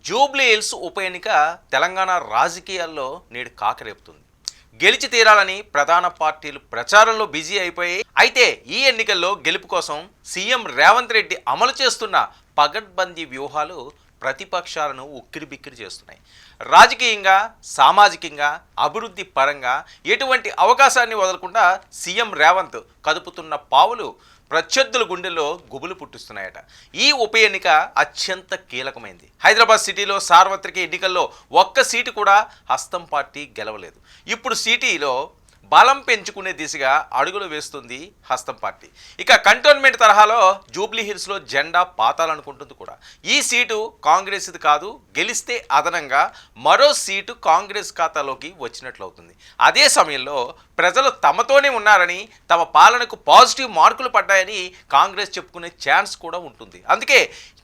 Jubilee hills ఉప ఎన్నిక తెలంగాణ రాజకీయాల్లో నేడు కాకరేపుతుంది. గెలిచి తీరాలని ప్రధాన పార్టీలు ప్రచారంలో బిజీ అయిపోయాయి. అయితే ఈ ఎన్నికల్లో గెలుపు కోసం సీఎం రేవంత్ రెడ్డి అమలు చేస్తున్న పగడ్బందీ వ్యూహాలు ప్రతిపక్షాలను ఉక్కిరిబిక్కిరి చేస్తున్నాయి. రాజకీయంగా, సామాజికంగా, అభివృద్ధి పరంగా ఎటువంటి అవకాశాన్ని వదలకుండా సీఎం రేవంత్ కదుపుతున్న పావులు ప్రత్యర్థుల గుండెల్లో గుబులు పుట్టిస్తున్నాయట. ఈ ఉప ఎన్నిక అత్యంత కీలకమైంది. హైదరాబాద్ సిటీలో సార్వత్రిక ఎన్నికల్లో ఒక్క సీటు కూడా హస్తం పార్టీ గెలవలేదు. ఇప్పుడు సిటీలో బలం పెంచుకునే దిశగా అడుగులు వేస్తుంది హస్తం పార్టీ. ఇక కంటోన్మెంట్ తరహాలో జూబ్లీ హిల్స్లో జెండా పాతాలనుకుంటుంది కూడా. ఈ సీటు కాంగ్రెస్ది కాదు, గెలిస్తే అదనంగా మరో సీటు కాంగ్రెస్ ఖాతాలోకి వచ్చినట్లవుతుంది. అదే సమయంలో ప్రజలు తమతోనే ఉన్నారని, తమ పాలనకు పాజిటివ్ మార్కులు పడ్డాయని కాంగ్రెస్ చెప్పుకునే ఛాన్స్ కూడా ఉంటుంది. అందుకే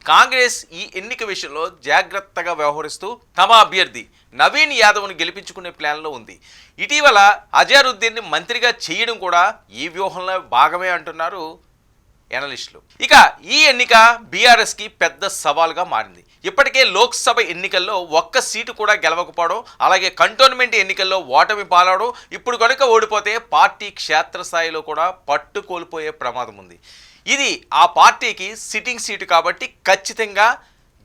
కాంగ్రెస్ ఈ ఎన్నిక విషయంలో జాగ్రత్తగా వ్యవహరిస్తూ తమ అభ్యర్థి నవీన్ యాదవ్ను గెలిపించుకునే ప్లాన్లో ఉంది. ఇటీవల అజారుద్దీన్ని మంత్రిగా చేయడం కూడా ఈ వ్యూహంలో భాగమే అంటున్నారు ఎనలిస్టులు. ఇక ఈ ఎన్నిక బీఆర్ఎస్కి పెద్ద సవాల్గా మారింది. ఇప్పటికే లోక్సభ ఎన్నికల్లో ఒక్క సీటు కూడా గెలవకపోవడం, అలాగే కంటోన్మెంట్ ఎన్నికల్లో ఓటమి పాలవడం, ఇప్పుడు కనుక ఓడిపోతే పార్టీ క్షేత్రస్థాయిలో కూడా పట్టు కోల్పోయే ప్రమాదం ఉంది. ఇది ఆ పార్టీకి సిట్టింగ్ సీటు కాబట్టి ఖచ్చితంగా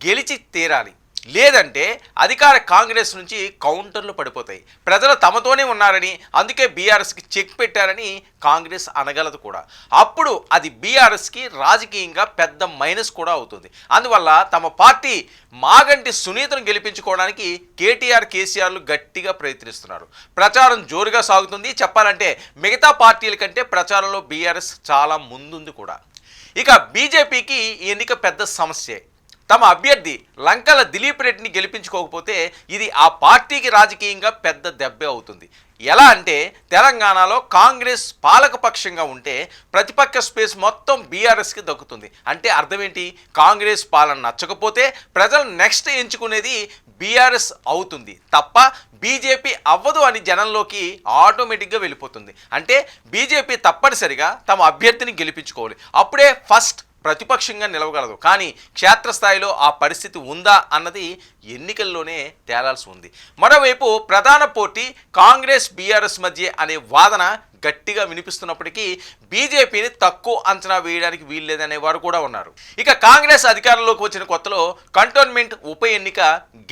గెలిచి తీరాలి. లేదంటే అధికార కాంగ్రెస్ నుంచి కౌంటర్లు పడిపోతాయి. ప్రజలు తమతోనే ఉన్నారని, అందుకే బీఆర్ఎస్కి చెక్ పెట్టారని కాంగ్రెస్ అనగలదు కూడా. అప్పుడు అది బీఆర్ఎస్కి రాజకీయంగా పెద్ద మైనస్ కూడా అవుతుంది. అందువల్ల తమ పార్టీ మాగంటి సునీతను గెలిపించుకోవడానికి కేటీఆర్, కేసీఆర్లు గట్టిగా ప్రయత్నిస్తున్నారు. ప్రచారం జోరుగా సాగుతుంది. చెప్పాలంటే మిగతా పార్టీల కంటే ప్రచారంలో బీఆర్ఎస్ చాలా ముందుంది కూడా. ఇక బీజేపీకి ఈ ఎన్నిక పెద్ద సమస్యే. తమ అభ్యర్థి లంకల దిలీప్ రెడ్డిని గెలిపించుకోకపోతే ఇది ఆ పార్టీకి రాజకీయంగా పెద్ద దెబ్బే అవుతుంది. ఎలా అంటే తెలంగాణలో కాంగ్రెస్ పాలకపక్షంగా ఉంటే ప్రతిపక్ష స్పేస్ మొత్తం బీఆర్ఎస్కి దక్కుతుంది. అంటే అర్థం ఏంటి? కాంగ్రెస్ పాలన నచ్చకపోతే ప్రజలు నెక్స్ట్ ఎంచుకునేది బీఆర్ఎస్ అవుతుంది తప్ప బీజేపీ అవ్వదు అని జనంలోకి ఆటోమేటిక్గా వెళ్ళిపోతుంది. అంటే బీజేపీ తప్పనిసరిగా తమ అభ్యర్థిని గెలిపించుకోవాలి. అప్పుడే ఫస్ట్ ప్రతిపక్షంగా నిలవగలదు. కానీ క్షేత్రస్థాయిలో ఆ పరిస్థితి ఉందా అన్నది ఎన్నికల్లోనే తేలాల్సి ఉంది. మరోవైపు ప్రధాన పోటీ కాంగ్రెస్, బీఆర్ఎస్ మధ్య అనే వాదన గట్టిగా వినిపిస్తున్నప్పటికీ బీజేపీని తక్కువ అంచనా వేయడానికి వీల్లేదనే వారు కూడా ఉన్నారు. ఇక కాంగ్రెస్ అధికారంలోకి వచ్చిన కొత్తలో కంటోన్మెంట్ ఉప ఎన్నిక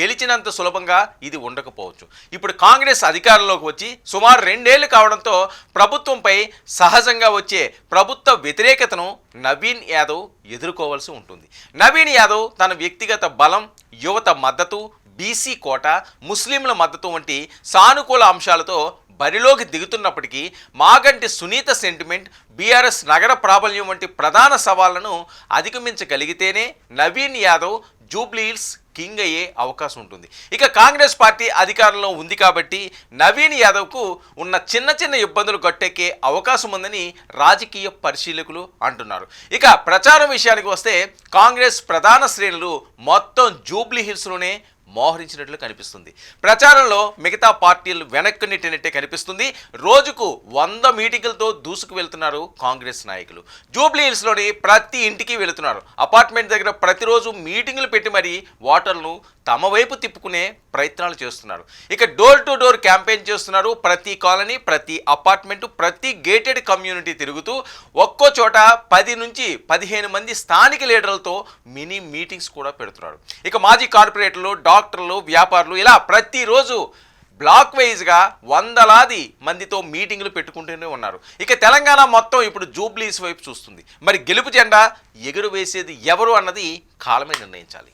గెలిచినంత సులభంగా ఇది ఉండకపోవచ్చు. ఇప్పుడు కాంగ్రెస్ అధికారంలోకి వచ్చి సుమారు 2 ఏళ్లు కావడంతో ప్రభుత్వంపై సహజంగా వచ్చే ప్రభుత్వ వ్యతిరేకతను నవీన్ యాదవ్ ఎదుర్కోవాల్సి ఉంటుంది. నవీన్ యాదవ్ తన వ్యక్తిగత బలం, యువత మద్దతు, బీసీ కోట, ముస్లింల మద్దతు వంటి సానుకూల అంశాలతో బరిలోకి దిగుతున్నప్పటికీ మాగంటి సునీత సెంటిమెంట్, బీఆర్ఎస్ నగర ప్రాబల్యం వంటి ప్రధాన సవాళ్లను అధిగమించగలిగితేనే నవీన్ యాదవ్ జూబ్లీ హిల్స్ కింగ్ అయ్యే అవకాశం ఉంటుంది. ఇక కాంగ్రెస్ పార్టీ అధికారంలో ఉంది కాబట్టి నవీన్ యాదవ్కు ఉన్న చిన్న చిన్న ఇబ్బందులు గట్టెక్కే అవకాశం ఉందని రాజకీయ పరిశీలకులు అంటున్నారు. ఇక ప్రచారం విషయానికి వస్తే కాంగ్రెస్ ప్రధాన శ్రేణులు మొత్తం జూబ్లీ హిల్స్లోనే మోహరించినట్లు కనిపిస్తుంది. ప్రచారంలో మిగతా పార్టీలు వెనక్కి నెట్టినట్టే కనిపిస్తుంది. రోజుకు 100 మీటింగులతో దూసుకు వెళ్తున్నారు కాంగ్రెస్ నాయకులు. జూబ్లీ హిల్స్లోని ప్రతి ఇంటికి వెళుతున్నారు. అపార్ట్మెంట్ దగ్గర ప్రతిరోజు మీటింగులు పెట్టి మరీ ఓటర్లను తమ వైపు తిప్పుకునే ప్రయత్నాలు చేస్తున్నారు. ఇక డోర్ టు డోర్ క్యాంపెయిన్ చేస్తున్నారు. ప్రతి కాలనీ, ప్రతి అపార్ట్మెంటు, ప్రతి గేటెడ్ కమ్యూనిటీ తిరుగుతూ ఒక్కో చోట 10 నుంచి 15 మంది స్థానిక లీడర్లతో మినీ మీటింగ్స్ కూడా పెడుతున్నారు. ఇక మాజీ కార్పొరేటర్లు, డాక్టర్లు, వ్యాపారులు ఇలా ప్రతిరోజు బ్లాక్ వైజ్గా వందలాది మందితో మీటింగులు పెట్టుకుంటూనే ఉన్నారు. ఇక తెలంగాణ మొత్తం ఇప్పుడు జూబ్లీస్ వైపు చూస్తుంది. మరి గెలుపు జెండా ఎగురవేసేది ఎవరు అన్నది కాలమే నిర్ణయించాలి.